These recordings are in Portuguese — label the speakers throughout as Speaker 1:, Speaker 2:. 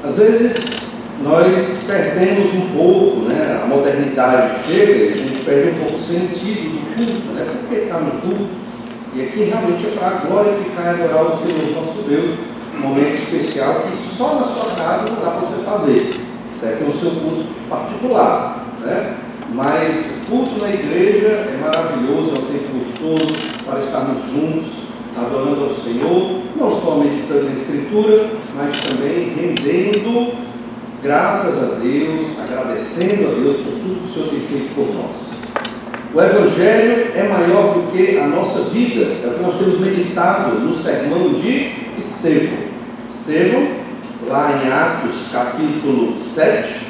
Speaker 1: Às vezes nós perdemos um pouco, né? A modernidade chega e a gente perde um pouco o sentido do culto, né? Por que está no culto? E aqui realmente é para glorificar e adorar o Senhor nosso Deus, um momento especial que só na sua casa não dá para você fazer, certo? No seu culto particular, né? Mas o culto na igreja é maravilhoso, é um tempo gostoso para estarmos juntos, adorando ao Senhor, não só meditando na Escritura, mas também rendendo graças a Deus, agradecendo a Deus por tudo que o Senhor tem feito por nós. O Evangelho é maior do que a nossa vida, é o que nós temos meditado no sermão de Estevão. Estevão, lá em Atos capítulo 7,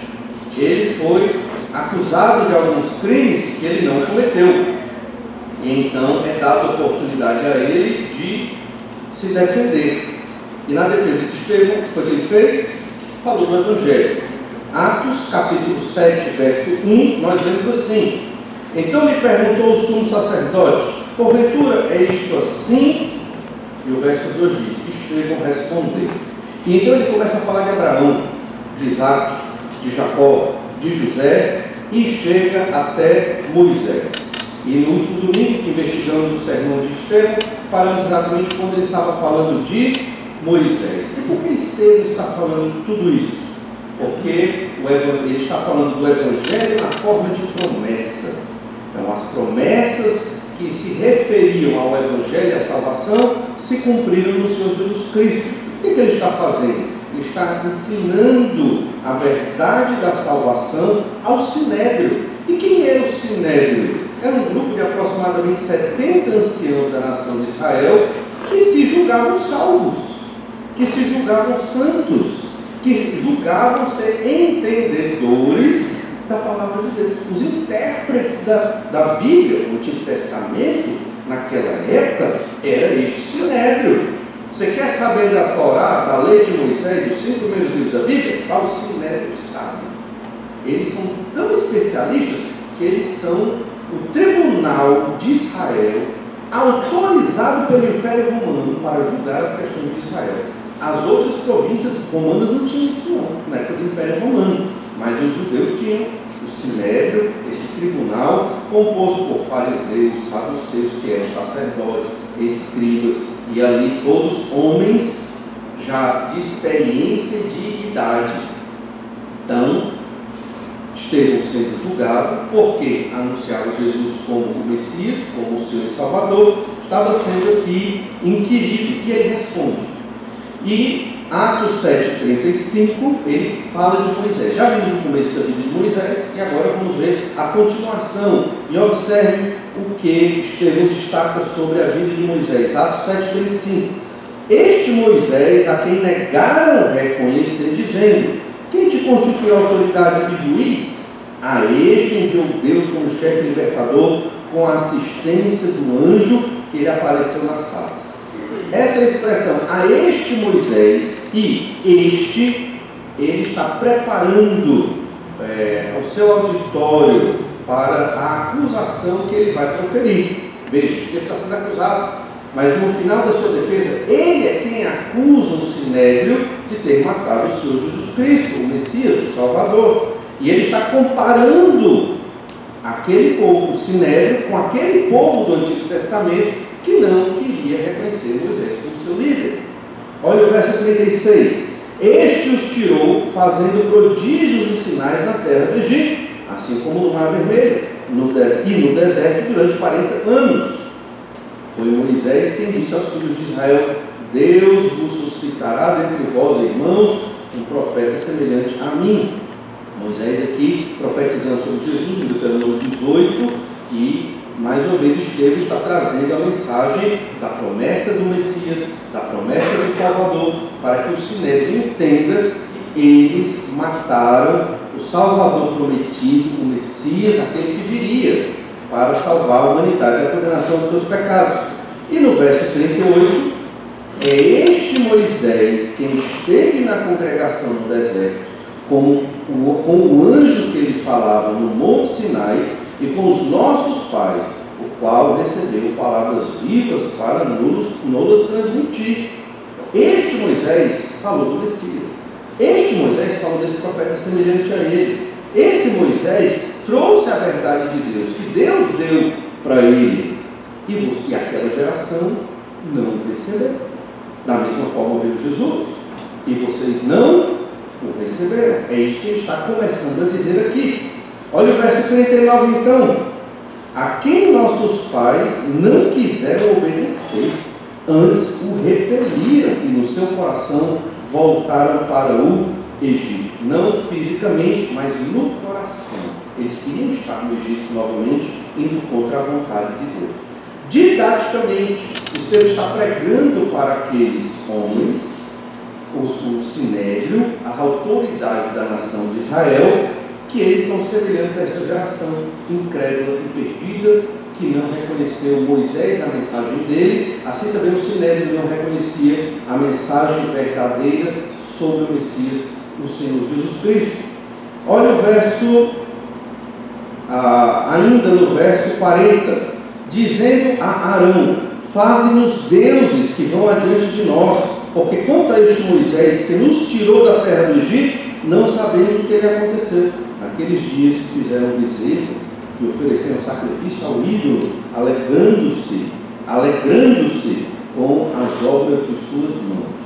Speaker 1: ele foi acusado de alguns crimes que ele não cometeu. E então é dada oportunidade a ele de se defender. E na defesa de Estevão, o que foi que ele fez? Falou do Evangelho. Atos capítulo 7, verso 1, nós vemos assim: então lhe perguntou o sumo sacerdote, porventura é isto assim? E o verso 2 diz: Estevão respondeu. E então ele começa a falar de Abraão, de Isaac, de Jacó, de José, e chega até Moisés. E no último domingo que investigamos o sermão de Estevão, falamos exatamente quando ele estava falando de Moisés. E por que Estevão está falando tudo isso? Porque ele está falando do Evangelho na forma de promessa. Então, as promessas que se referiam ao Evangelho e à salvação se cumpriram no Senhor Jesus Cristo. O que ele está fazendo? Ele está ensinando a verdade da salvação ao Sinédrio. E quem era o Sinédrio? Era um grupo de aproximadamente 70 anciãos da nação de Israel que se julgavam salvos, que se julgavam santos, que julgavam ser entendedores da palavra de Deus. Os intérpretes da Bíblia, no Antigo Testamento, naquela época, era este Sinédrio. Você quer saber da Torá, da lei de Moisés, dos 5 primeiros livros da Bíblia? O Sinédrio sabe. Eles são tão especialistas que eles são o tribunal de Israel, autorizado pelo Império Romano para julgar as questões de Israel. As outras províncias romanas não tinham isso não, na época do Império Romano, mas os judeus tinham o Sinédrio, esse tribunal composto por fariseus, saduceus, que eram sacerdotes, escribas, e ali todos homens já de experiência e de idade. Então, Estevão sendo julgado, porque anunciava Jesus como o Messias, como o Senhor e Salvador, estava sendo aqui inquirido, e ele responde. E Atos 7,35, ele fala de Moisés. Já vimos o começo da vida de Moisés, e agora vamos ver a continuação. E observe o que Estevão destaca sobre a vida de Moisés. Atos 7,35. Este Moisés, a quem negaram reconhecer, dizendo: quem te constituiu autoridade de juiz? A este enviou Deus como chefe libertador, com a assistência do anjo que lhe apareceu na sala. Essa é a expressão, a este Moisés, e ele está preparando o seu auditório para a acusação que ele vai proferir. Veja, ele está sendo acusado, mas no final da sua defesa, ele é quem acusa o Sinédrio de ter matado o Senhor Jesus Cristo, o Messias, o Salvador. E ele está comparando aquele povo, o Sinédrio, com aquele povo do Antigo Testamento que não queria reconhecer Moisés como seu líder. Olha o verso 36. Este os tirou, fazendo prodígios e sinais na terra do Egito, assim como no Mar Vermelho, e no deserto durante 40 anos. Foi Moisés quem disse aos filhos de Israel: Deus vos suscitará dentre vós, irmãos, um profeta semelhante a mim. Moisés aqui profetizando sobre Jesus, em Deuteronômio 18, e mais uma vez Estevão está trazendo a mensagem da promessa do Messias, da promessa do Salvador, para que o Sinédrio entenda que eles mataram o Salvador prometido, o Messias, aquele que viria para salvar a humanidade da condenação dos seus pecados. E no verso 38, é este Moisés quem esteve na congregação no deserto, com o anjo que ele falava no Monte Sinai, e com os nossos pais, o qual recebeu palavras vivas para nos transmitir. Este Moisés falou do Messias. Este Moisés falou desse profeta semelhante a ele. Esse Moisés trouxe a verdade de Deus, que Deus deu para ele. E aquela geração não recebeu. Da mesma forma veio Jesus. E vocês não o receberam. É isso que ele está começando a dizer aqui. Olha o verso 39 então. A quem nossos pais não quiseram obedecer, antes o repeliram e no seu coração voltaram para o Egito. Não fisicamente, mas no coração. Eles queriam estar no Egito novamente, indo contra a vontade de Deus. Didaticamente, o Senhor está pregando para aqueles homens, o Sinédrio, as autoridades da nação de Israel, que eles são semelhantes a esta geração incrédula e perdida, que não reconheceu Moisés, a mensagem dele, assim também o Sinédrio não reconhecia a mensagem verdadeira sobre o Messias, o Senhor Jesus Cristo. Olha o verso, ainda no verso 40, dizendo a Arão: faze-nos deuses que vão adiante de nós, porque quanto a este Moisés que nos tirou da terra do Egito, não sabemos o que lhe aconteceu. Naqueles dias que fizeram o bezerro e ofereceram sacrifício ao ídolo, alegrando-se com as obras de suas mãos.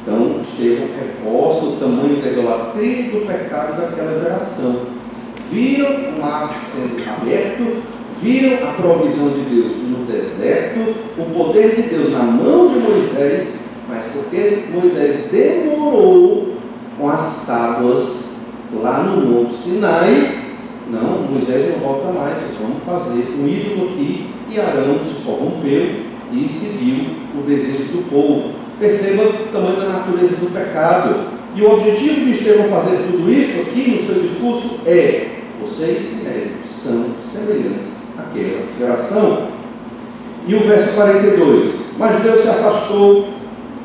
Speaker 1: Então, Estevão reforça o tamanho da idolatria e do pecado daquela geração. Viram o mar sendo aberto, viram a provisão de Deus no deserto, o poder de Deus na mão de Moisés, mas porque Moisés demorou com as tábuas lá no Monte Sinai, não, Moisés não volta mais, nós vamos fazer um ídolo aqui, e Arão se corrompeu e seguiu o desejo do povo. Perceba o tamanho da natureza do pecado. E o objetivo de Estevão fazer tudo isso aqui no seu discurso é: vocês, Sinédrio, são semelhantes àquela geração. E o verso 42: mas Deus se afastou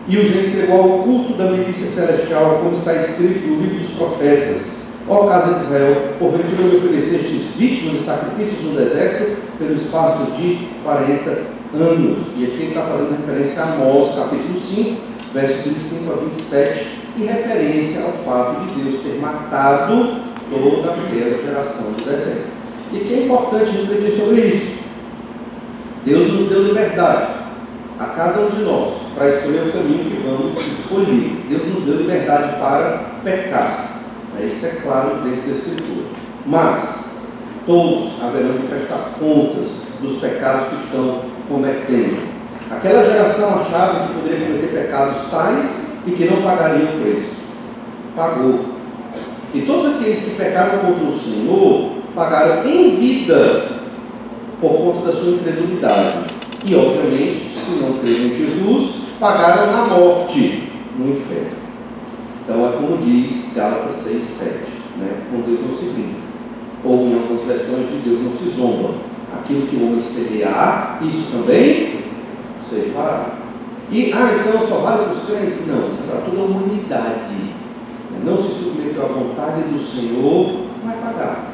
Speaker 1: e os entregou ao culto da milícia celestial, como está escrito no livro dos profetas: ó casa de Israel, porventura me oferecestes vítimas e sacrifícios no deserto pelo espaço de 40 anos. E aqui ele está fazendo referência a Amós, capítulo 5, versos 25 a 27, e referência ao fato de Deus ter matado toda aquela geração do deserto. E que é importante refletir sobre isso. Deus nos deu liberdade a cada um de nós para escolher o caminho que vamos escolher. Deus nos deu liberdade para pecar. Isso é claro dentro da Escritura. Mas todos haverão de prestar contas dos pecados que estão cometendo. Aquela geração achava que poderia cometer pecados tais e que não pagaria o preço. Pagou. E todos aqueles que pecaram contra o Senhor pagaram em vida por conta da sua incredulidade. E obviamente, se não creram em Jesus, pagaram na morte, no inferno. Então é como diz Gálatas 6:7, né? Com Deus não se brinca, ou em algumas versões, de Deus não se zomba. Aquilo que o homem semear, isso também se fará. E, então só vale para os crentes? Não, isso é para toda a humanidade. Não se submeteu à vontade do Senhor, vai pagar.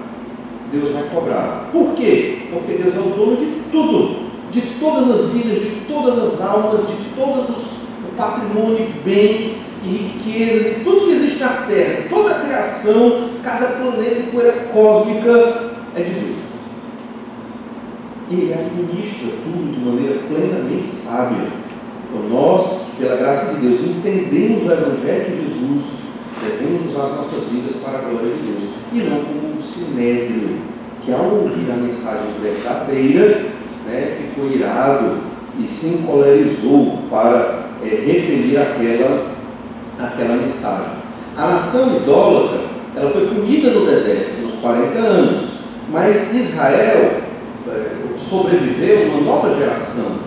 Speaker 1: Deus vai cobrar. Por quê? Porque Deus é o dono de tudo, de todas as vidas, de todas as almas, de todos o patrimônio, bens e riquezas, e tudo que existe na Terra, toda a criação, cada planeta e poeira cósmica é de Deus. Ele administra tudo de maneira plenamente sábia. Então nós, pela graça de Deus, entendemos o Evangelho de Jesus, devemos usar as nossas vidas para a glória de Deus, e não como um Sinédrio, que ao ouvir a mensagem verdadeira, né, ficou irado e se encolerizou para repelir aquela mensagem. A nação idólatra, ela foi comida no deserto nos 40 anos, mas Israel sobreviveu uma nova geração.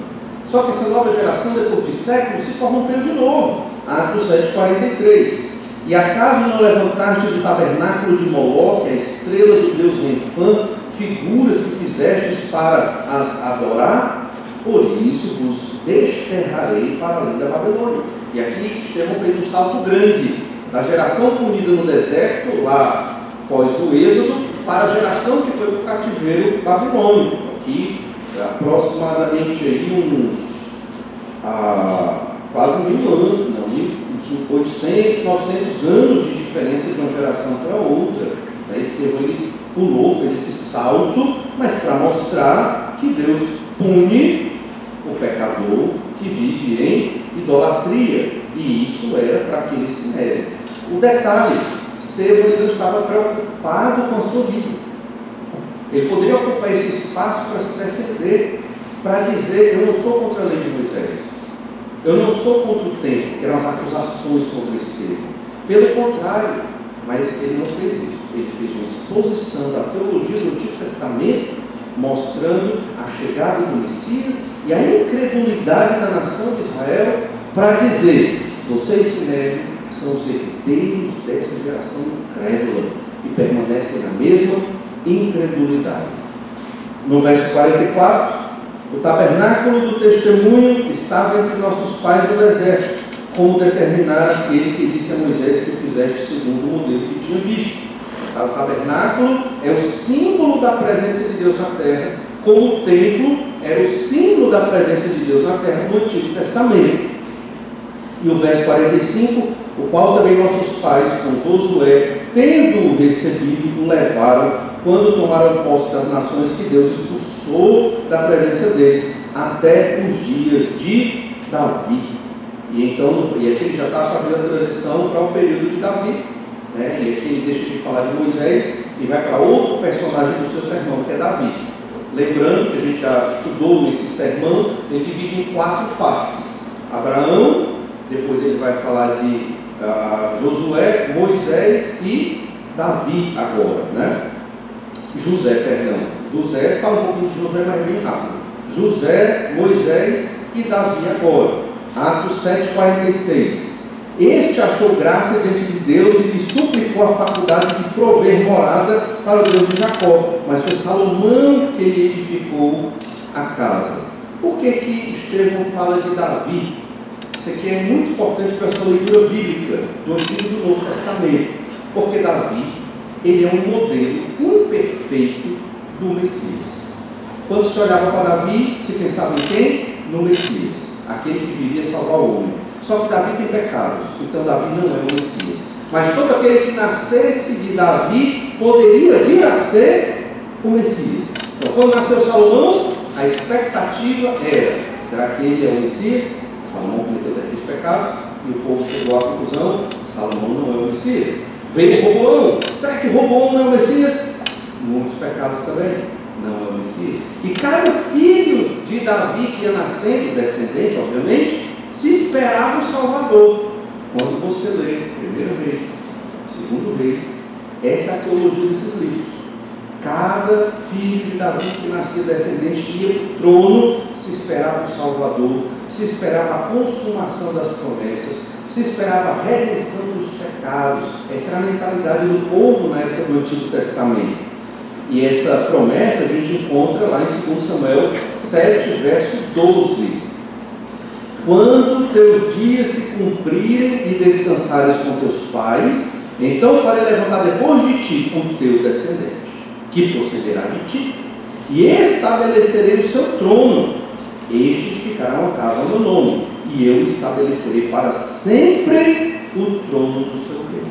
Speaker 1: Só que essa nova geração, depois de séculos, se corrompeu de novo. Atos 7:43. E acaso não levantastes o tabernáculo de Moloque, a estrela do deus Renfã, figuras que fizestes para as adorar? Por isso vos desterrarei para além da Babilônia. E aqui Estevão fez um salto grande da geração punida no deserto, lá após o Êxodo, para a geração que foi para o cativeiro babilônico. Aqui, aproximadamente aí quase 1000 anos, não, uns 800, 900 anos de diferença de uma geração para outra. Estevão ele pulou, fez esse salto, mas para mostrar que Deus pune o pecador que vive em idolatria. E isso era para aquele sinédrio. O detalhe, Estevão ele não estava preocupado com a sua vida. Ele poderia ocupar esse espaço para se defender, para dizer: eu não sou contra a lei de Moisés, eu não sou contra o templo, que eram as acusações contra Estevão. Pelo contrário, mas ele não fez isso. Ele fez uma exposição da teologia do Antigo Testamento, mostrando a chegada do Messias e a incredulidade da nação de Israel, para dizer: vocês, Sinédrio, são os herdeiros dessa geração incrédula e permanecem na mesma incredulidade. No verso 44, o tabernáculo do testemunho estava entre nossos pais no deserto, como determinara aquele que disse a Moisés que fizeste segundo o modelo que tinha visto. O tabernáculo é o símbolo da presença de Deus na terra, como o templo era o símbolo da presença de Deus na terra no Antigo Testamento. E o verso 45, o qual também nossos pais, com Josué, tendo-o recebido, o levaram quando tomaram posse das nações que Deus expulsou da presença deles, até os dias de Davi. E aqui ele já está fazendo a transição para o período de Davi, né? E aqui ele deixa de falar de Moisés e vai para outro personagem do seu sermão, que é Davi. Lembrando que a gente já estudou nesse sermão, ele divide em 4 partes: Abraão, depois ele vai falar de Josué, Moisés e Davi agora, né? José, fala um pouquinho de José, mas bem rápido. José, Moisés e Davi agora. Atos 7,46. Este achou graça diante de Deus e lhe suplicou a faculdade de prover morada para o Deus de Jacó, mas foi Salomão que lhe edificou a casa. Por que Estevão fala de Davi? Isso aqui é muito importante para a sua leitura bíblica do Antigo e do Novo Testamento, porque Davi ele é um modelo imperfeito do Messias. Quando se olhava para Davi, se pensava em quem? No Messias, aquele que viria salvar o homem. Só que Davi tem pecados, então Davi não é o Messias. Mas todo aquele que nascesse de Davi poderia vir a ser o Messias. Então, quando nasceu Salomão, a expectativa era: será que ele é o Messias? Salomão cometeu 10 pecados e o povo chegou à conclusão: Salomão não é o Messias. Veio Roboão, será que Roboão não é o Messias? Muitos pecados também, não é o Messias. E cada filho de Davi que ia nascendo, descendente, obviamente, se esperava o Salvador. Quando você lê 1 Reis, 2 Reis, essa é a teologia desses livros. Cada filho de Davi que nascia descendente ia para o trono, se esperava o Salvador, se esperava a consumação das promessas, se esperava a redenção dos pecados. Essa era a mentalidade do povo na época do Antigo Testamento. E essa promessa a gente encontra lá em 2 Samuel 7, verso 12. Quando teus dias se cumprirem e descansares com teus pais, então farei levantar depois de ti o teu descendente, que procederá de ti, e estabelecerei o seu trono. Este ficará uma casa no meu nome, e eu estabelecerei para sempre o trono do seu reino.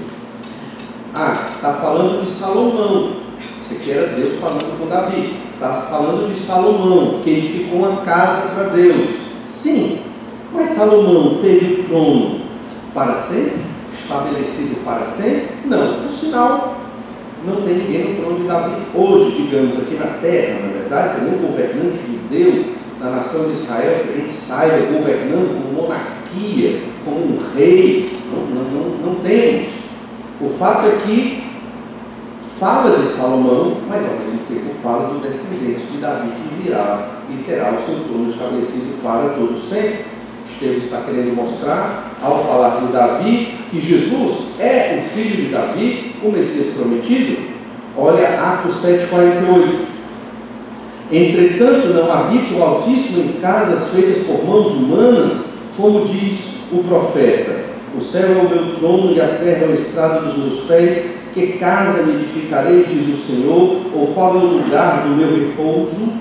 Speaker 1: Está falando de Salomão. Isso aqui era Deus falando com Davi. Está falando de Salomão, que edificou uma casa para Deus. Sim, mas Salomão teve o trono para sempre? Estabelecido para sempre? Não. Por sinal, não tem ninguém no trono de Davi hoje, digamos, aqui na terra, na verdade. Tem um governante judeu na nação de Israel, que a gente saiba, governando como monarquia, como um rei. Não temos. O fato é que fala de Salomão, mas ao mesmo tempo fala do descendente de Davi que virá e terá o seu trono estabelecido para todo sempre. Estevão está querendo mostrar, ao falar de Davi, que Jesus é o filho de Davi, o Messias prometido. Olha Atos 7,48. Entretanto, não habita o Altíssimo em casas feitas por mãos humanas, como diz o profeta: o céu é o meu trono e a terra é o estrado dos meus pés. Que casa me edificarei, diz o Senhor, ou qual é o lugar do meu repouso?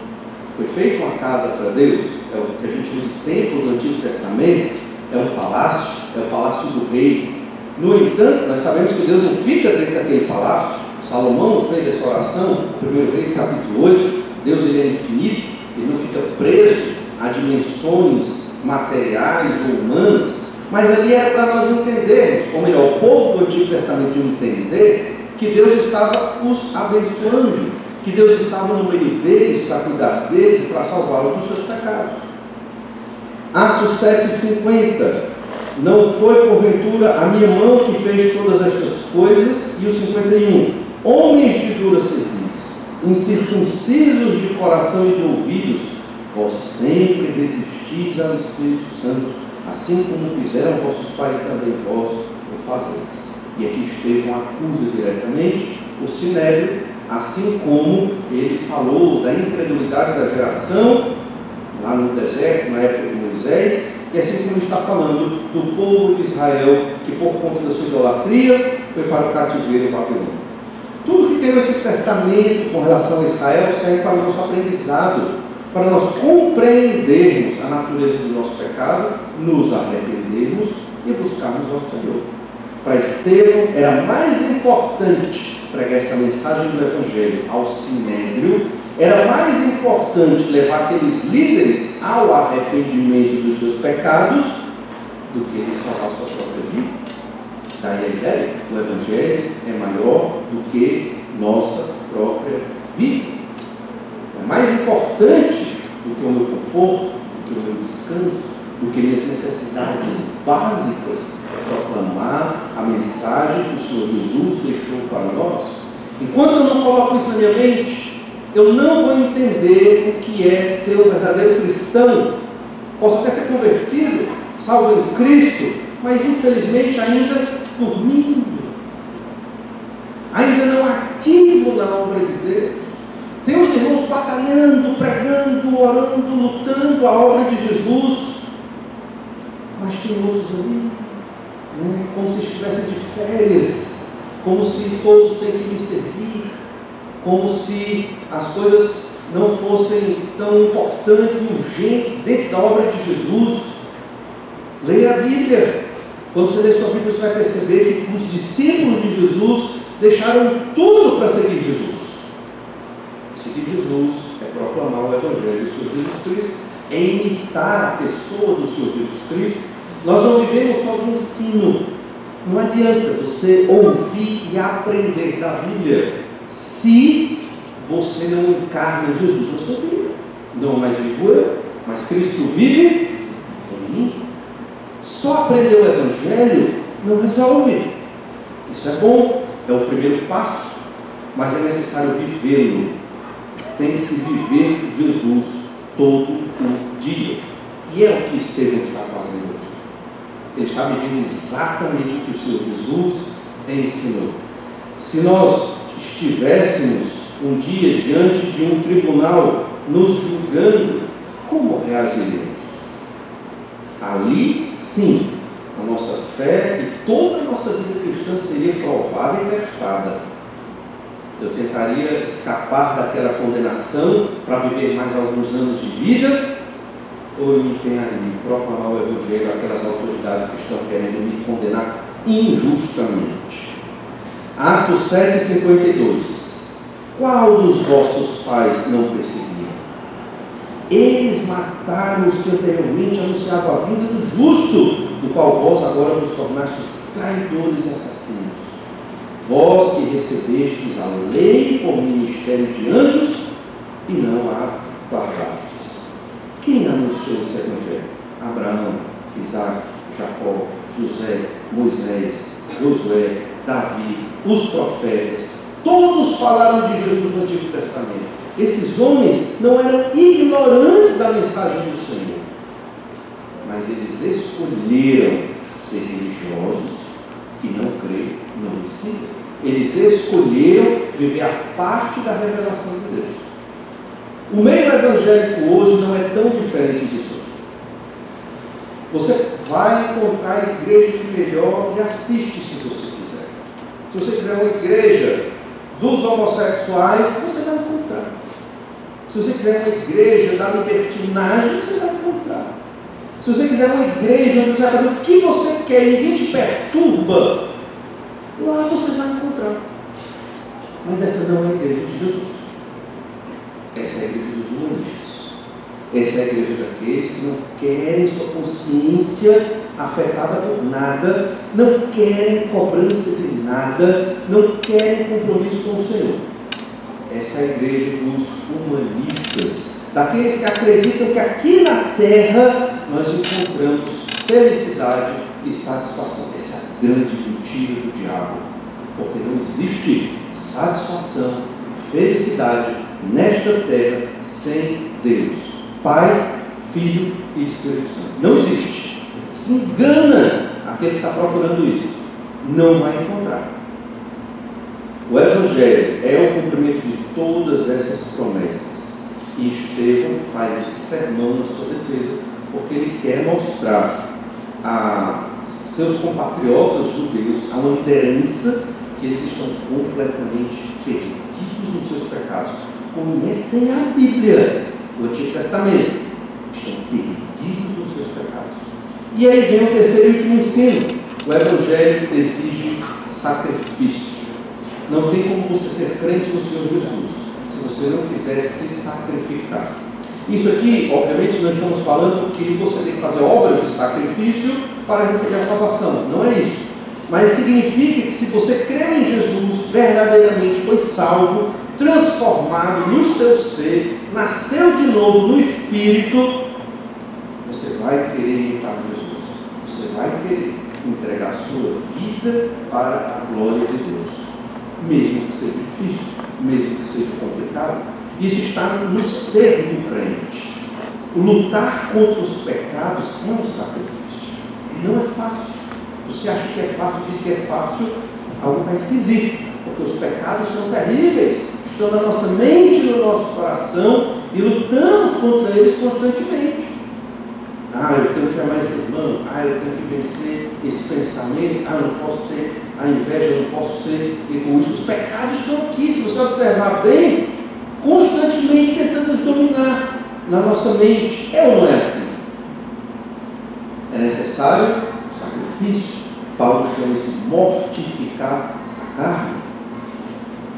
Speaker 1: Foi feita uma casa para Deus, é o que a gente chama de templo do Antigo Testamento, é um palácio, é o palácio do rei. No entanto, nós sabemos que Deus não fica dentro daquele palácio. Salomão fez essa oração, 1 Reis capítulo 8, Deus ele é infinito, ele não fica preso a dimensões materiais ou humanas, mas ali era para nós entendermos, ou melhor, o povo do Antigo Testamento entender que Deus estava os abençoando, que Deus estava no meio deles para cuidar deles e para salvá-los dos seus pecados. Atos 7,50. Não foi porventura a minha mão que fez todas estas coisas? E o 51. Homens de dura cerviz, incircuncisos de coração e de ouvidos, vós sempre resistis ao Espírito Santo, assim como fizeram vossos pais também vós o fazeis. E aqui Estevão acusa diretamente o Sinédrio, assim como ele falou da incredulidade da geração lá no deserto, na época de Moisés, e assim como ele está falando do povo de Israel, que por conta da sua idolatria foi para o cativeiro babilônico. Tudo que tem no Antigo Testamento com relação a Israel serve para o nosso aprendizado, para nós compreendermos a natureza do nosso pecado, nos arrependermos e buscarmos ao Senhor. Para Estevão era mais importante pregar essa mensagem do Evangelho ao Sinédrio, era mais importante levar aqueles líderes ao arrependimento dos seus pecados do que ele salvar sua própria vida. Daí a ideia, o Evangelho é maior do que nossa própria vida. É mais importante do que o meu conforto, do que o meu descanso, do que minhas necessidades básicas, proclamar a mensagem que o Senhor Jesus deixou para nós. Enquanto eu não coloco isso na minha mente, eu não vou entender o que é ser um verdadeiro cristão. Posso até ser convertido, salvo em Cristo, mas infelizmente ainda dormindo, ainda não ativo na obra de Deus. Tem os irmãos batalhando, pregando, orando, lutando a obra de Jesus, mas tem outros ali, como se estivessem de férias, como se todos têm que me servir, como se as coisas não fossem tão importantes e urgentes dentro da obra de Jesus. Leia a Bíblia. Quando você lê sua Bíblia, você vai perceber que os discípulos de Jesus deixaram tudo para seguir Jesus. Seguir Jesus é proclamar o Evangelho do Senhor Jesus Cristo, é imitar a pessoa do Senhor Jesus Cristo. Nós não vivemos só do ensino. Não adianta você ouvir e aprender da Bíblia se você não encarna Jesus na sua vida. Não mais vivo eu, mas Cristo vive em mim. Só aprender o Evangelho não resolve. Isso é bom, é o primeiro passo, mas é necessário vivê-lo. Tem que se viver Jesus todo o dia. E é o que Estevão está fazendo aqui. Ele está vivendo exatamente o que o Senhor Jesus ensinou. Se nós estivéssemos um dia diante de um tribunal nos julgando, como reagiremos? Ali, sim, a nossa fé e toda a nossa vida cristã seria provada e testada. Eu tentaria escapar daquela condenação para viver mais alguns anos de vida, ou eu me empenharia em proclamar o Evangelho àquelas autoridades que estão querendo me condenar injustamente? Atos 7,52. Qual dos vossos pais não perseguiram? Eles mataram os que anteriormente anunciavam a vinda do justo, do qual vós agora vos tornastes traidores e assassinos. Vós que recebestes a lei por ministério de anjos e não a guardastes. Quem anunciou esse Evangelho? Abraão, Isaac, Jacó, José, Moisés, Josué, Davi, os profetas. Todos falaram de Jesus no Antigo Testamento. Esses homens não eram ignorantes da mensagem do Senhor, mas eles escolheram ser religiosos e não crer no Messias. Eles escolheram viver a parte da revelação de Deus. O meio evangélico hoje não é tão diferente disso. Você vai encontrar a igreja de melhor e assiste se você quiser. Se você quiser uma igreja dos homossexuais, você vai encontrar. Se você quiser uma igreja da libertinagem, você vai encontrar. Se você quiser uma igreja onde você vai fazer o que você quer e ninguém te perturba, lá você vai encontrar. Mas essa não é a igreja de Jesus. Essa é a igreja dos humanistas. Essa é a igreja daqueles que não querem sua consciência afetada por nada, não querem cobrança de nada, não querem compromisso com o Senhor. Essa é a igreja dos humanistas, daqueles que acreditam que aqui na terra nós encontramos felicidade e satisfação. Essa é a grande mentira do diabo, porque não existe satisfação e felicidade nesta terra sem Deus, Pai, Filho e Espírito Santo. Não existe. Se engana aquele que está procurando isso, não vai encontrar. O Evangelho é o cumprimento de todas essas promessas, e Estevão faz esse sermão na sua defesa, porque ele quer mostrar a seus compatriotas judeus a uma liderança que eles estão completamente perdidos nos seus pecados. Conhecem a Bíblia, o Antigo Testamento, estão perdidos nos seus pecados. E aí vem o terceiro e último ensino. O Evangelho exige sacrifício. Não tem como você ser crente no Senhor Jesus se você não quiser se sacrificar. Isso aqui, obviamente, nós estamos falando que você tem que fazer obras de sacrifício para receber a salvação. Não é isso. Mas significa que se você crê em Jesus, verdadeiramente foi salvo, transformado no seu ser, nasceu de novo no Espírito, você vai querer imitar Jesus. Você vai querer entregar a sua vida para a glória de Deus. Mesmo que seja difícil, mesmo que seja complicado, isso está no ser do crente. Lutar contra os pecados é um sacrifício. Não é fácil. Você acha que é fácil, diz que é fácil, algo está esquisito, porque os pecados são terríveis, estão na nossa mente, no nosso coração, e lutamos contra eles constantemente. Eu tenho que amar esse irmão, eu tenho que vencer esse pensamento, eu não posso ter a inveja, eu não posso ser egoísta. Os pecados estão aqui, se você observar bem, constantemente tentando nos dominar na nossa mente. É ou não é assim? É necessário sacrifício. Paulo chama isso de mortificar a carne.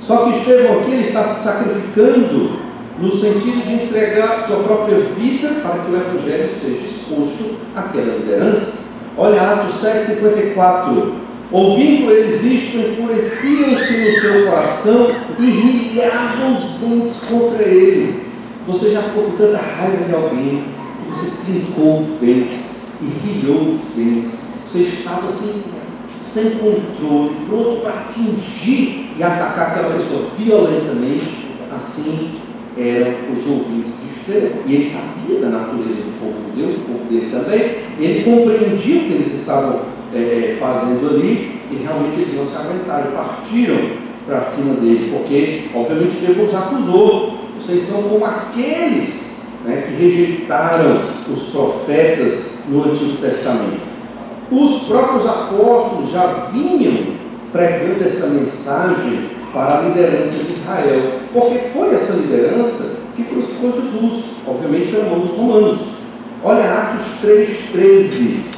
Speaker 1: Só que Estevão aqui ele está se sacrificando no sentido de entregar sua própria vida para que o Evangelho seja exposto àquela liderança. Olha Atos 7,54. Ouvindo eles isto, enfureciam-se no seu coração e rilhavam os dentes contra ele. Você já ficou com tanta raiva de alguém que você trincou os dentes e rilhou os dentes. Você estava assim, sem controle, pronto para atingir e atacar aquela pessoa violentamente. Assim eram os ouvintes de Estevão. E ele sabia da natureza do povo judeu, do povo dele também. Ele compreendia o que eles estavam fazendo ali, e realmente eles não se aguentaram, partiram para cima dele, porque obviamente Deus os acusou. Vocês são como aqueles que rejeitaram os profetas no Antigo Testamento. Os próprios apóstolos já vinham pregando essa mensagem para a liderança de Israel, porque foi essa liderança que crucificou Jesus, obviamente pela mão dos romanos. Olha Atos 3,13.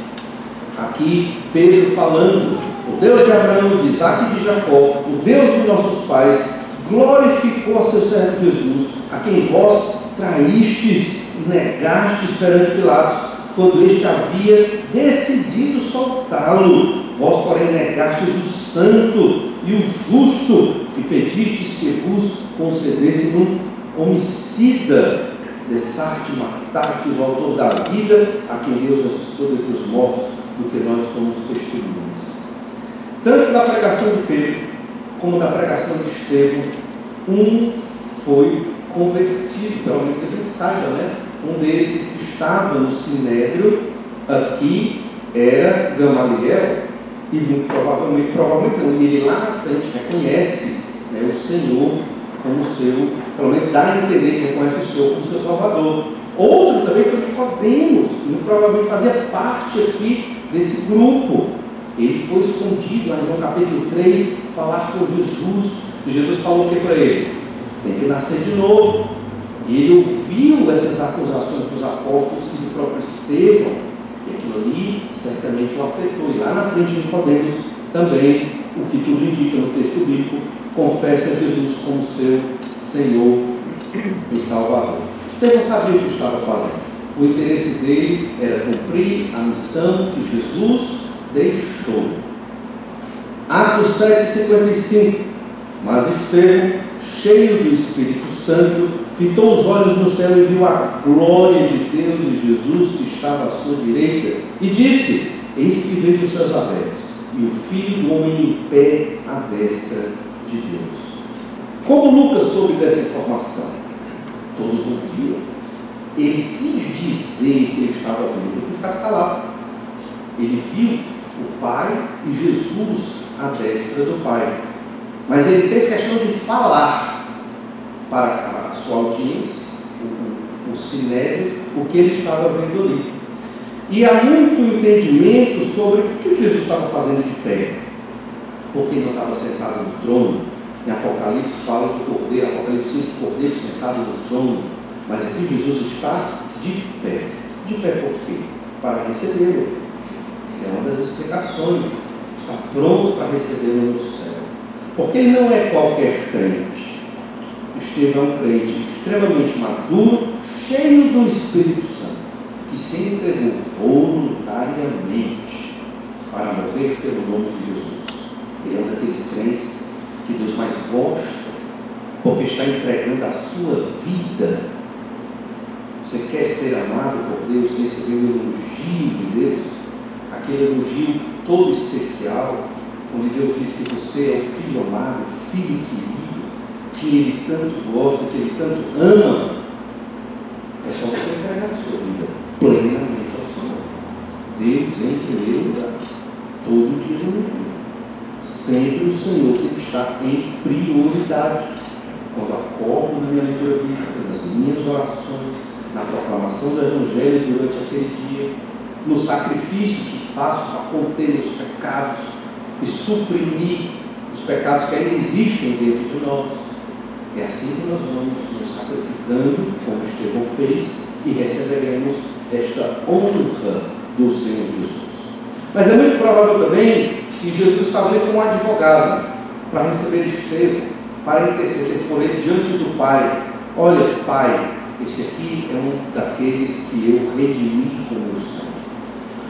Speaker 1: Aqui Pedro falando: o Deus de Abraão, de Isaac e de Jacó, o Deus de nossos pais, glorificou a seu servo Jesus, a quem vós traístes e negastes perante Pilatos, quando este havia decidido soltá-lo. Vós, porém, negastes o santo e o justo, e pedistes que vos concedesse um homicida, desarte, matastes o autor da vida, a quem Deus ressuscitou dentre os mortos, do que nós somos testemunhas. Tanto da pregação de Pedro, como da pregação de Estevão, um foi convertido, pelo menos que a gente saiba, um desses que estava no Sinédrio aqui era Gamaliel, e muito provavelmente não, e ele lá na frente reconhece o Senhor como seu, pelo menos dá a entender que reconhece o Senhor como seu Salvador. Outro também foi Nicodemos, que provavelmente fazia parte aqui desse grupo. Ele foi escondido lá em João capítulo 3, falar com Jesus, e Jesus falou o que para ele? Tem que nascer de novo. E ele ouviu essas acusações dos apóstolos e do próprio Estevão, E aquilo ali certamente o afetou. E lá na frente nós podemos também, o que tudo indica no texto bíblico, confessa Jesus como seu Senhor e Salvador. Estevão sabia o que estava fazendo. O interesse dele era cumprir a missão que Jesus deixou. Atos 7,55. Mas Estevão, cheio do Espírito Santo, fitou os olhos no céu e viu a glória de Deus e Jesus que estava à sua direita, e disse: eis que veio os céus abertos, e o Filho do Homem em pé à destra de Deus. Como Lucas soube dessa informação? Todos ouviram. Ele quis dizer que ele estava vendo, ele ficava calado. Ele viu o Pai e Jesus à destra do Pai. Mas ele fez questão de falar para a sua audiência, o sinédrio, o que ele estava vendo ali. E há muito entendimento sobre o que Jesus estava fazendo de pé. Porque ele não estava sentado no trono. Em Apocalipse fala do Cordeiro, Apocalipse 5, o Cordeiro sentado no trono. Mas aqui Jesus está de pé. De pé por quê? Para recebê-lo. É uma das explicações. Está pronto para recebê-lo no céu. Porque ele não é qualquer crente. Estevão é um crente extremamente maduro, cheio do Espírito Santo, que se entregou voluntariamente para morrer pelo nome de Jesus. Ele é um daqueles crentes que Deus mais gosta, porque está entregando a sua vida. Você quer ser amado por Deus, receber o elogio de Deus, aquele elogio todo especial, onde Deus diz que você é o filho amado, o filho querido, que Ele tanto gosta, que Ele tanto ama. É só você entregar a sua vida plenamente ao Senhor. Deus em primeiro lugar, todo dia no mundo. Sempre o Senhor tem que estar em prioridade. Quando acordo na minha leitura bíblica, nas minhas orações, na proclamação do Evangelho durante aquele dia, no sacrifício que faço para conter os pecados e suprimir os pecados que ainda existem dentro de nós. É assim que nós vamos nos sacrificando, como Estevão fez, e receberemos esta honra do Senhor Jesus. Mas é muito provável também que Jesus estava ali como um advogado para receber Estevão, para interceder por ele diante do Pai. Olha, Pai, esse aqui é um daqueles que eu redimi com o meu sangue.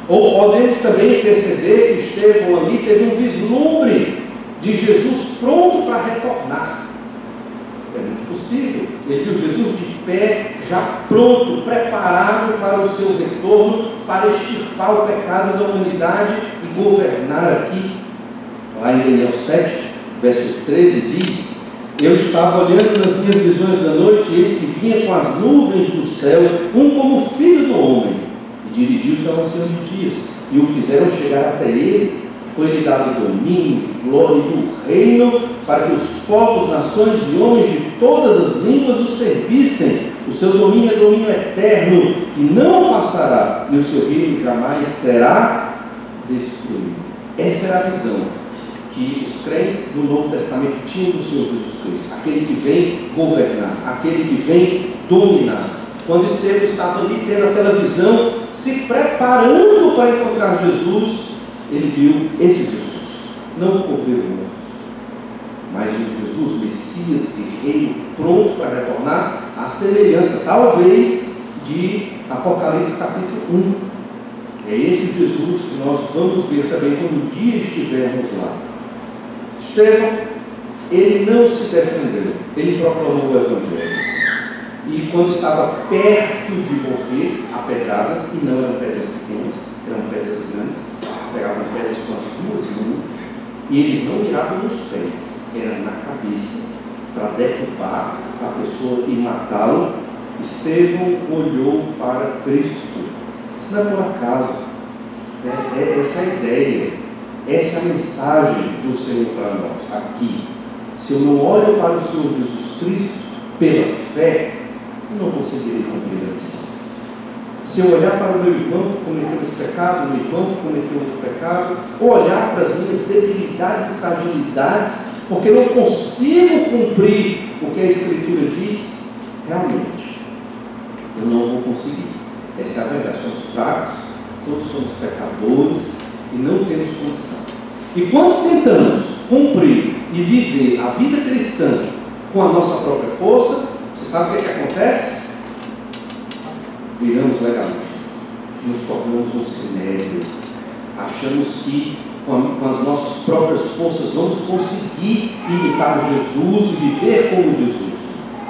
Speaker 1: Ou podemos também perceber que Estevão ali teve um vislumbre de Jesus pronto para retornar. É muito possível. Ele viu Jesus de pé, já pronto, preparado para o seu retorno, para extirpar o pecado da humanidade e governar aqui. Lá em Daniel 7, verso 13 diz: eu estava olhando nas minhas visões da noite, e eis que vinha com as nuvens do céu, um como filho do homem. Dirigiu-se ao ancião de dias, e o fizeram chegar até ele. Foi-lhe dado domínio, glória e o reino, para que os povos, nações e homens de todas as línguas o servissem. O seu domínio é domínio eterno, e não passará, e o seu reino jamais será destruído. Essa era a visão que os crentes do Novo Testamento tinham do Senhor Jesus Cristo. Aquele que vem governar, aquele que vem dominar. Quando Estevão estava ali tendo aquela visão, se preparando para encontrar Jesus, ele viu esse Jesus, não o Cordeiro morto, mas o Jesus, Messias, guerreiro, pronto para retornar, à semelhança, talvez, de Apocalipse capítulo 1. É esse Jesus que nós vamos ver também quando um dia estivermos lá. Estevão, ele não se defendeu, ele proclamou o Evangelho. E quando estava perto de morrer a pedradas, e não eram pedras pequenas, eram pedras grandes, pegavam pedras com as duas mãos, e eles não miravam nos pés, era na cabeça, para derrubar a pessoa e matá-lo. Estevão olhou para Cristo. Isso não é por acaso, é essa a ideia, essa é a mensagem do Senhor para nós, aqui. Se eu não olho para o Senhor Jesus Cristo pela fé, eu não conseguirei cumprir a missão. Se eu olhar para o meu irmão que cometeu esse pecado, o meu irmão que cometeu outro pecado, ou olhar para as minhas debilidades e fragilidades, porque não consigo cumprir o que a Escritura diz, realmente, eu não vou conseguir. Essa é a verdade. Somos fracos, Todos somos pecadores e não temos condição. E quando tentamos cumprir e viver a vida cristã com a nossa própria força, você sabe o que acontece? Viramos legalistas, nos tornamos um sinédrio, achamos que com as nossas próprias forças vamos conseguir imitar Jesus e viver como Jesus.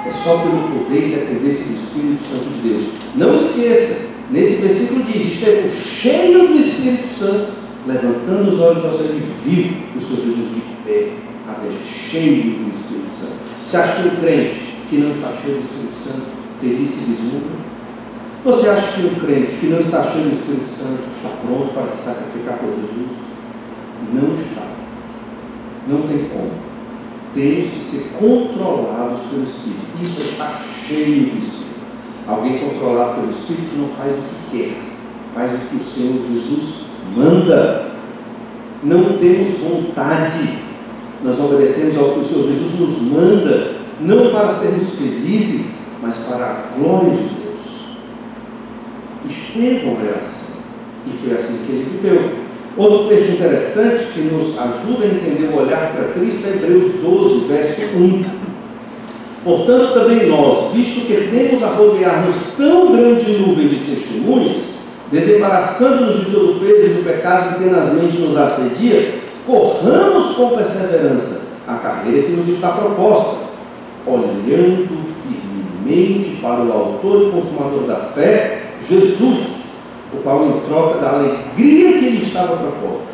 Speaker 1: É só pelo poder e dependência do Espírito Santo de Deus. Não esqueça, nesse versículo diz: Estevão, cheio do Espírito Santo, levantando os olhos ao céu, e viu o Senhor Jesus de pé, até cheio do Espírito Santo. Você acha que um crente que não está cheio do Espírito Santo teria esse vislumbre? Você acha que um crente que não está cheio do Espírito Santo está pronto para se sacrificar por Jesus? Não está. Não tem como. Temos que ser controlados pelo Espírito. Isso é estar cheio do Espírito. Alguém controlado pelo Espírito não faz o que quer, faz o que o Senhor Jesus manda. Não temos vontade. Nós obedecemos ao que o Senhor Jesus nos manda, não para sermos felizes, mas para a glória de Deus. Estevão era assim, e foi assim que ele viveu. Outro texto interessante que nos ajuda a entender o olhar para Cristo é Hebreus 12, verso 1. Portanto, também nós, visto que temos a rodear-nos tão grande nuvem de testemunhas, desembaraçando-nos de todo o peso e do pecado que tenazmente nos assedia, corramos com perseverança a carreira que nos está proposta, olhando firmemente para o autor e consumador da fé, Jesus, o qual, em troca da alegria que lhe estava proposta,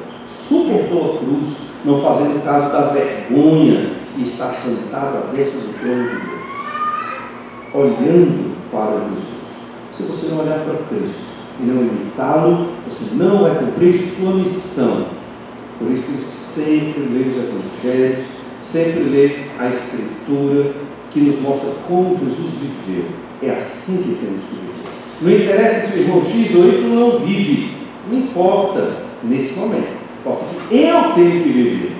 Speaker 1: suportou a cruz, não fazendo caso da vergonha, e está sentado à destra do trono de Deus. Olhando para Jesus. Se você não olhar para Cristo e não imitá-lo, você não vai cumprir sua missão. Por isso temos que sempre ler os Evangelhos, sempre ler a Escritura, que nos mostra como Jesus viveu. É assim que temos que viver. Não interessa se o irmão X ou Y não vive, não importa nesse momento, importa que eu tenho que viver.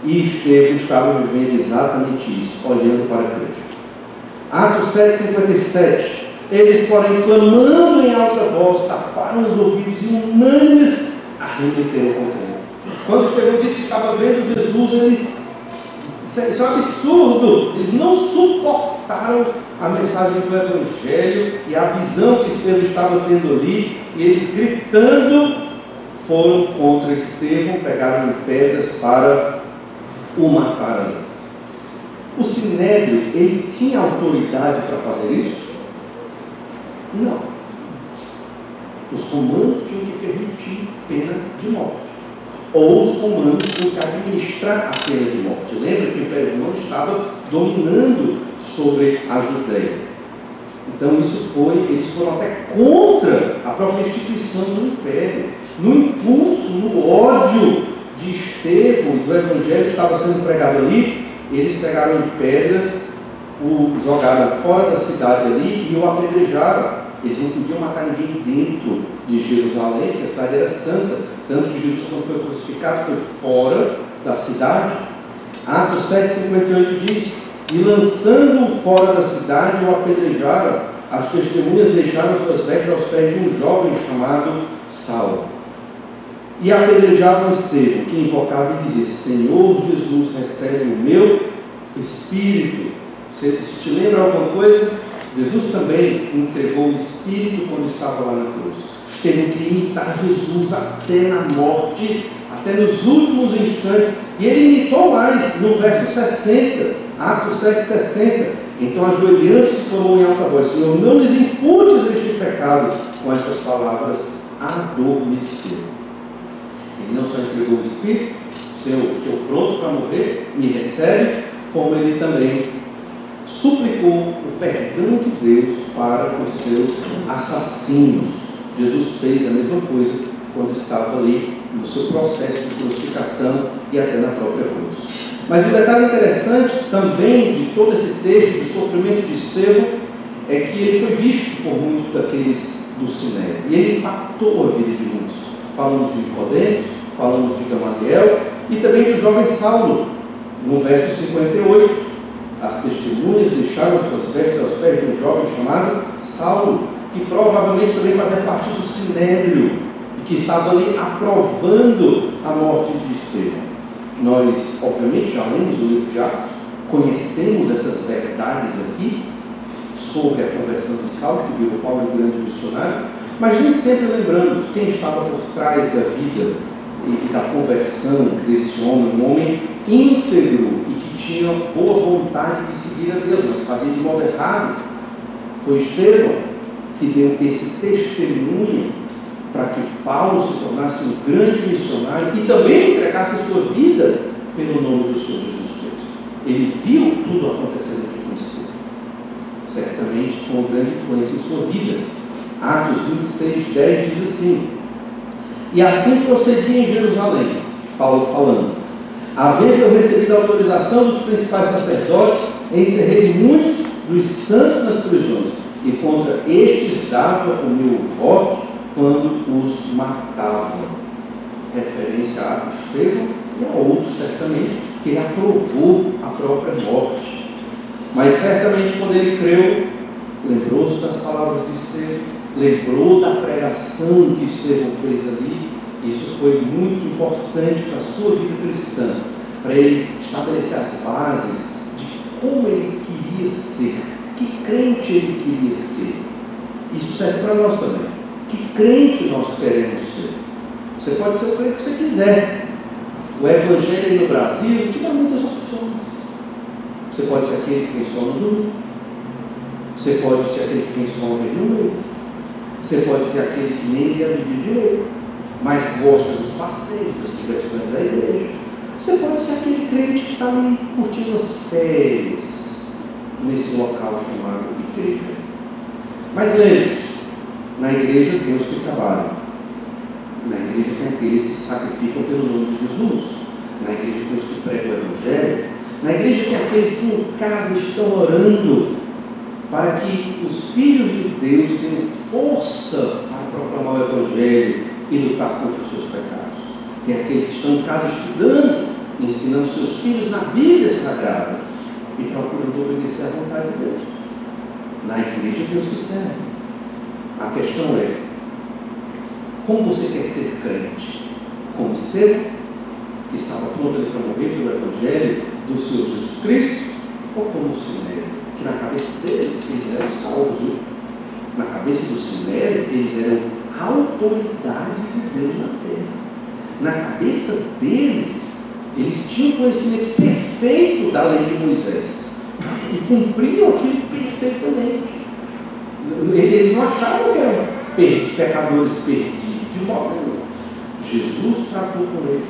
Speaker 1: E Estevão estava vivendo exatamente isso, olhando para Cristo. Atos 7,57. Eles, porém, clamando em alta voz, taparam os ouvidos e unânimes arremeteram contra ele. Quando Estevão disse que estava vendo Jesus, isso é um absurdo. Eles não suportaram a mensagem do Evangelho e a visão que Estevão estava tendo ali, e eles gritando foram contra Estevão, pegaram pedras para o matar ali. O Sinédrio, ele tinha autoridade para fazer isso? Não. Os comandos tinham que permitir pena de morte, ou os comandos tinham que administrar a pena de morte. Lembra que o Império Romano estava dominando sobre a Judéia. Então eles foram até contra a própria instituição do Império, no impulso, no ódio de Estevão e do Evangelho que estava sendo pregado ali. Eles pegaram pedras, o jogaram fora da cidade ali e o apedrejaram. Eles não podiam matar ninguém dentro de Jerusalém, porque a cidade era santa, tanto que Jesus, quando foi crucificado, foi fora da cidade. Atos 7,58 diz: e lançando-o fora da cidade, o apedrejaram. As testemunhas deixaram suas vestes aos pés de um jovem chamado Saulo. E apedrejavam Estevão, que invocava e dizia: Senhor Jesus, recebe o meu espírito. Se te lembra alguma coisa? Jesus também entregou o espírito quando estava lá na cruz. Estevão queria imitar Jesus até na morte, até nos últimos instantes. E ele imitou mais, no verso 60, Atos 7,60. Então, ajoelhando-se, clamou em alta voz: Senhor, não lhes imputes este pecado. Com estas palavras, adormeceu. Ele não só entregou o Espírito, Senhor, estou pronto para morrer, me recebe, como ele também suplicou o perdão de Deus para os seus assassinos. Jesus fez a mesma coisa quando estava ali no seu processo de crucificação e até na própria cruz. Mas um detalhe interessante também de todo esse texto, do sofrimento de Estevão, é que ele foi visto por muitos daqueles do Sinédrio, e ele impactou a vida de muitos. Falamos de Nicodemos, falamos de Gamaliel e também do jovem Saulo. No verso 58, as testemunhas deixaram suas vestes aos pés de um jovem chamado Saulo, que provavelmente também fazia parte do Sinédrio. que estavam ali aprovando a morte de Estevão. Nós, obviamente, já lemos o livro de Atos, conhecemos essas verdades aqui sobre a conversão de Saulo, que virou Paulo um grande missionário, mas nem sempre lembramos quem estava por trás da vida e da conversão desse homem, um homem íntegro e que tinha boa vontade de seguir a Deus, mas fazia de modo errado. Foi Estevão que deu esse testemunho para que Paulo se tornasse um grande missionário e também entregasse a sua vida pelo nome do Senhor Jesus Cristo. Ele viu tudo acontecendo aqui com Estevão. Certamente foi uma grande influência em sua vida. Atos 26:10 diz assim: e assim procedi em Jerusalém, Paulo falando, havendo eu recebido a autorização dos principais sacerdotes, encerrei muitos dos santos nas prisões, e contra estes dava o meu voto quando os matavam. Referência a Estevão e a outros, certamente, que ele aprovou a própria morte. Mas certamente quando ele creu, lembrou-se das palavras de Estevão, lembrou da pregação que Estevão fez ali. Isso foi muito importante para a sua vida cristã, para ele estabelecer as bases de como ele queria ser, que crente ele queria ser. Isso serve para nós também. Que crente nós queremos ser? Você pode ser o crente que você quiser. O Evangelho no Brasil te dá muitas opções. Você pode ser aquele que tem só no domingo. Você pode ser aquele que tem só uma vez no mês. Você pode ser aquele que nem lê a Bíblia direito, mas gosta dos passeios, das diversões da igreja. Você pode ser aquele crente que está ali curtindo as férias nesse local chamado igreja. Mas lembre-se, na igreja tem os que trabalham. Na igreja tem aqueles que se sacrificam pelo nome de Jesus. Na igreja tem os que pregam o Evangelho. Na igreja tem aqueles que em casa estão orando para que os filhos de Deus tenham força para proclamar o Evangelho e lutar contra os seus pecados. Tem aqueles que estão em casa estudando, ensinando seus filhos na Bíblia Sagrada e procurando obedecer à vontade de Deus. Na igreja tem os que servem. A questão é, como você quer ser crente? Como Estevão, que estava pronto ali para morrer pelo Evangelho do Senhor Jesus Cristo, ou como o Sinério, que na cabeça deles, eles eram salvos, viu? Na cabeça do Sinério, eles eram a autoridade de Deus na terra. Na cabeça deles, eles tinham conhecimento perfeito da lei de Moisés e cumpriam aquilo perfeitamente. Eles não achavam que eram pecadores perdidos, de modo nenhum. Jesus tratou com eles.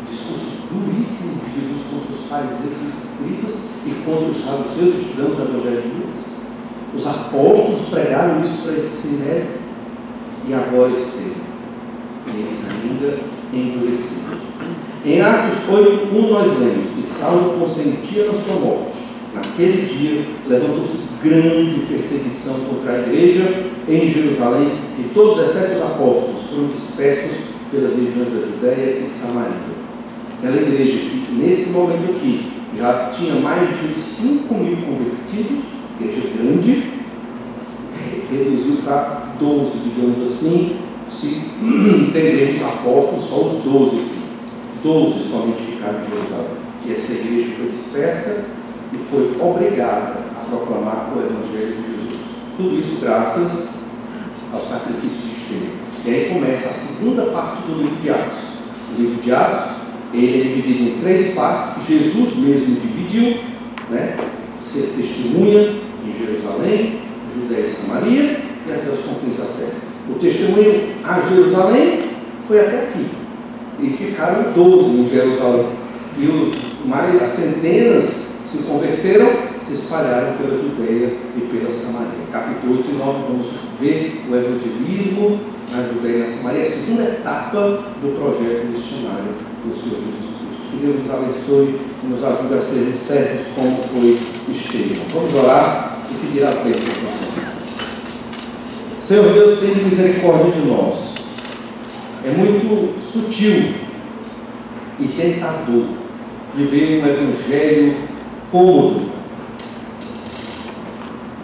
Speaker 1: Discursos duríssimos de Jesus contra os fariseus e escribas e contra os saduceus, estudamos o Evangelho de Lucas. Os apóstolos pregaram isso para esse Sinério e agora Estevão. Eles ainda endurecidos. Em Atos 8:1 nós lemos que Saulo consentia na sua morte. Naquele dia levantou-se grande perseguição contra a igreja em Jerusalém e todos, exceto os apóstolos, foram dispersos pelas regiões da Judéia e Samaria. Aquela igreja que nesse momento aqui já tinha mais de 5.000 convertidos, igreja grande, reduziu para 12, digamos assim, se entendermos apóstolos, só os 12 aqui. 12 somente ficaram em Jerusalém. E essa igreja foi dispersa e foi obrigada a proclamar o Evangelho de Jesus. Tudo isso graças ao sacrifício de Estevão. E aí começa a segunda parte do livro de Atos. O livro de Atos, ele é dividido em 3 partes que Jesus mesmo dividiu, né? Ser testemunha em Jerusalém, Judéia e Samaria e até os confins da terra. O testemunho a Jerusalém foi até aqui. E ficaram 12 em Jerusalém. E as centenas se converteram, se espalharam pela Judéia e pela Samaria. Capítulo 8 e 9, vamos ver o evangelismo na Judéia e na Samaria, a segunda etapa do projeto missionário do Senhor Jesus Cristo. Que Deus nos abençoe e nos ajude a sermos servos como foi Estevão. Vamos orar e pedir a bênção do Senhor. Senhor Deus, tenha misericórdia de nós. É muito sutil e tentador viver um evangelho cômodo.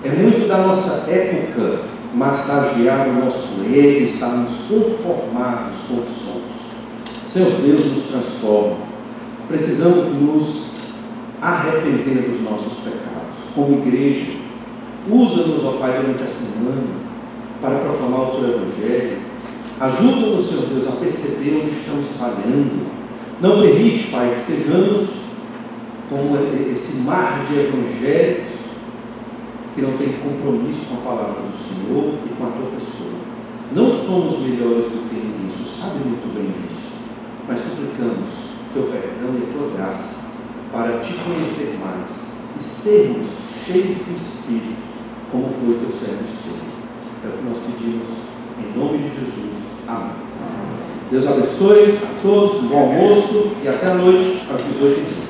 Speaker 1: É muito da nossa época massagear o nosso ego, estarmos conformados com o que somos. Senhor Deus, nos transforma. Precisamos nos arrepender dos nossos pecados. Como igreja, usa-nos, ó Pai, durante a semana para proclamar o Teu Evangelho. Ajuda-nos, Senhor Deus, a perceber onde estamos falhando. Não permite, Pai, que sejamos como esse mar de evangélicos que não tem compromisso com a palavra do Senhor e com a Tua pessoa. Não somos melhores do que ninguém, o Senhor sabe muito bem disso, mas suplicamos Teu perdão e Tua graça para Te conhecer mais e sermos cheios do Espírito, como foi Teu servo Espírito. É o que nós pedimos em nome de Jesus. Amém. Deus abençoe a todos, um bom almoço e até a noite, às 18h30.